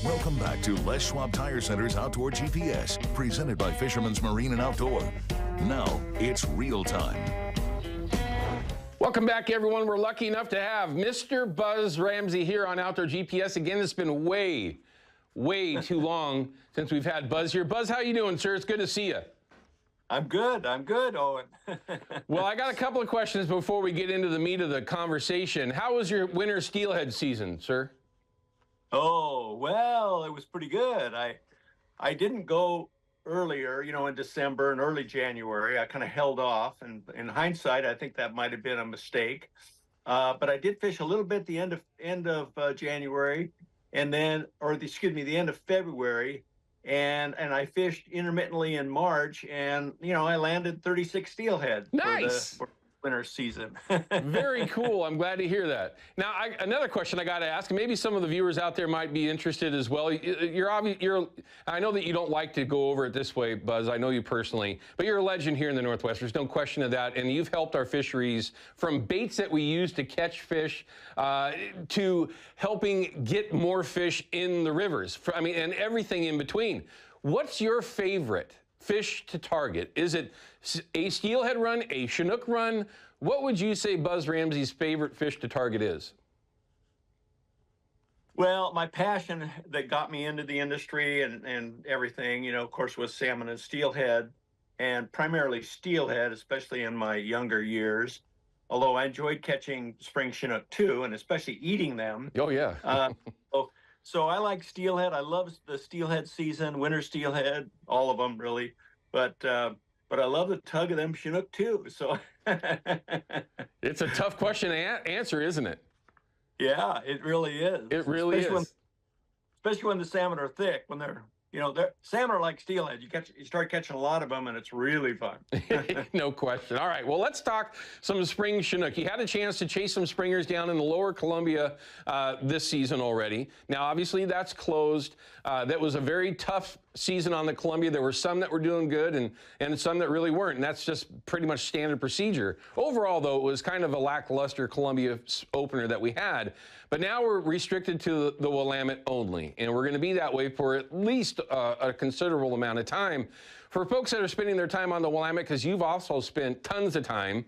Welcome back to Les Schwab Tire Center's Outdoor GPS, presented by Fisherman's Marine and Outdoor. Now, it's real time. Welcome back, everyone. We're lucky enough to have Mr. Buzz Ramsey here on Outdoor GPS. Again, it's been way too long since we've had Buzz here. Buzz, how you doing, sir? It's good to see you. I'm good, Owen. Well, I got a couple of questions before we get into the meat of the conversation. How was your winter steelhead season, sir? Oh, well, it was pretty good. I didn't go earlier, in December and early January. I kind of held off, and in hindsight, I think that might have been a mistake. But I did fish a little bit the end of January, and then, the end of February, and I fished intermittently in March, and I landed 36 steelhead. Nice. For the winter season. Very cool. I'm glad to hear that. Now, another question I got to ask, and maybe some of the viewers out there might be interested as well. I know that you don't like to go over it this way, Buzz. I know you personally, but you're a legend here in the Northwest. There's no question of that. And you've helped our fisheries from baits that we use to catch fish to helping get more fish in the rivers. And everything in between. What's your favorite fish to target? Is it a steelhead run, a chinook run? What would you say Buzz Ramsey's favorite fish to target is? Well, my passion that got me into the industry and everything, of course, was salmon and steelhead, and primarily steelhead, especially in my younger years. Although I enjoyed catching spring chinook too, and especially eating them. Oh, yeah. So I like steelhead. I love the steelhead season, winter steelhead, all of them really. But I love the tug of them chinook too. So it's a tough question to answer, isn't it? Yeah, it really is. It really is. Especially when the salmon are thick. When salmon are like steelhead. You start catching a lot of them, and it's really fun. No question. All right, well, let's talk some spring chinook. You had a chance to chase some springers down in the lower Columbia this season already. Now, obviously, that's closed. That was a very tough season on the Columbia. There were some that were doing good and some that really weren't, and that's just pretty much standard procedure. Overall, though, it was kind of a lackluster Columbia opener that we had. But now we're restricted to the Willamette only, and we're going to be that way for at least a considerable amount of time. For folks that are spending their time on the Willamette, because you've also spent tons of time,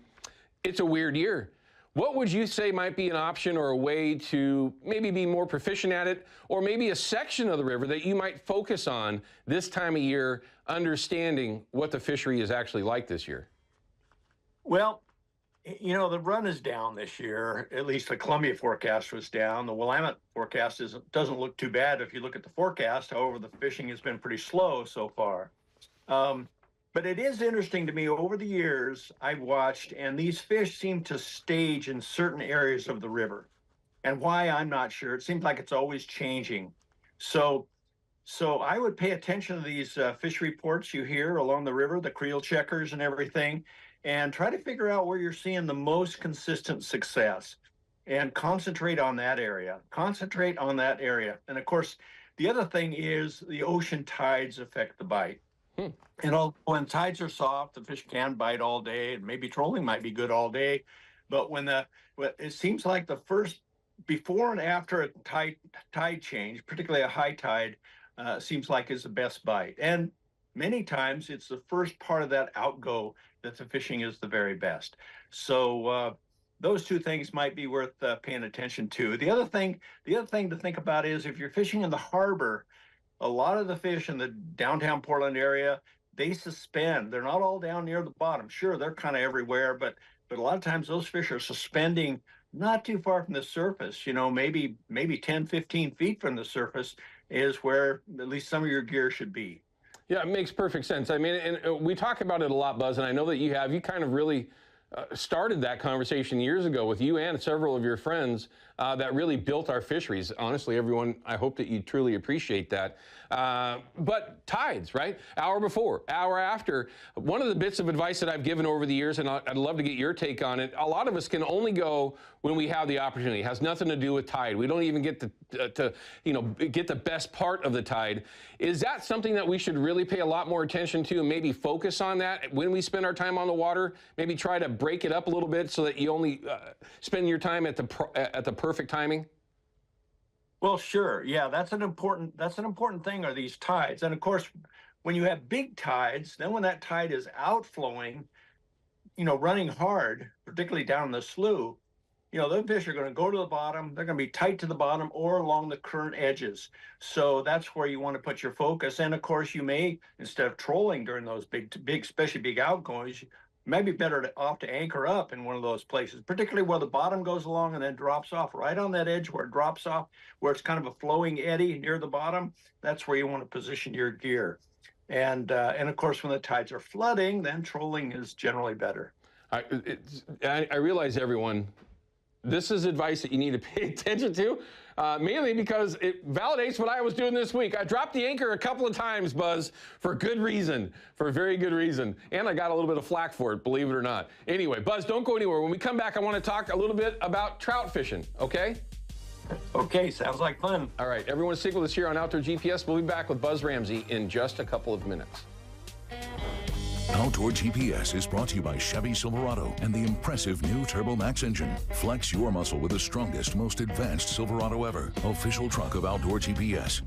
it's a weird year. What would you say might be an option or a way to maybe be more proficient at it, or maybe a section of the river that you might focus on this time of year, understanding what the fishery is actually like this year? Well, the run is down this year. At least the Columbia forecast was down. The Willamette forecast doesn't look too bad if you look at the forecast. However, the fishing has been pretty slow so far. But it is interesting to me, over the years I've watched, and these fish seem to stage in certain areas of the river. And why, I'm not sure. It seems like it's always changing. So I would pay attention to these fish reports you hear along the river, the creel checkers and everything, and try to figure out where you're seeing the most consistent success and concentrate on that area. And of course, the other thing is the ocean tides affect the bite. When tides are soft, the fish can bite all day, and maybe trolling might be good all day. But it seems like the first, before and after a tide change, particularly a high tide, seems like is the best bite. And many times it's the first part of that outgo that the fishing is the very best. So those two things might be worth paying attention to. The other thing to think about is if you're fishing in the harbor, a lot of the fish in the downtown Portland area, they suspend. They're not all down near the bottom. Sure, they're kind of everywhere, but a lot of times those fish are suspending not too far from the surface. Maybe 10, 15 feet from the surface is where at least some of your gear should be. Yeah, it makes perfect sense. And we talk about it a lot, Buzz, and I know that you kind of really started that conversation years ago with you and several of your friends that really built our fisheries. Honestly, everyone, I hope that you truly appreciate that. But tides, right? Hour before, hour after. One of the bits of advice that I've given over the years, and I'd love to get your take on it, a lot of us can only go when we have the opportunity. It has nothing to do with tide. We don't even get to get the best part of the tide. Is that something that we should really pay a lot more attention to and maybe focus on that when we spend our time on the water? Maybe try to break it up a little bit so that you only spend your time at the perfect timing? Well, sure. Yeah, that's an important thing are these tides. And of course, when you have big tides, then when that tide is outflowing, running hard, particularly down the slough, those fish are going to go to the bottom. They're going to be tight to the bottom or along the current edges. So that's where you want to put your focus. And of course, you may, instead of trolling during those big, especially big outgoings, maybe better to anchor up in one of those places, particularly where the bottom goes along and then drops off. Right on that edge where it drops off, where it's kind of a flowing eddy near the bottom, that's where you want to position your gear. And of course, when the tides are flooding, then trolling is generally better. I realize, everyone, this is advice that you need to pay attention to, mainly because it validates what I was doing this week. I dropped the anchor a couple of times, Buzz, for good reason, for a very good reason. And I got a little bit of flack for it, believe it or not. Anyway, Buzz, don't go anywhere. When we come back, I want to talk a little bit about trout fishing, okay? Okay, sounds like fun. All right, everyone stick with us here on Outdoor GPS. We'll be back with Buzz Ramsey in just a couple of minutes. Outdoor GPS is brought to you by Chevy Silverado and the impressive new Turbo Max engine. Flex your muscle with the strongest, most advanced Silverado ever. Official truck of Outdoor GPS.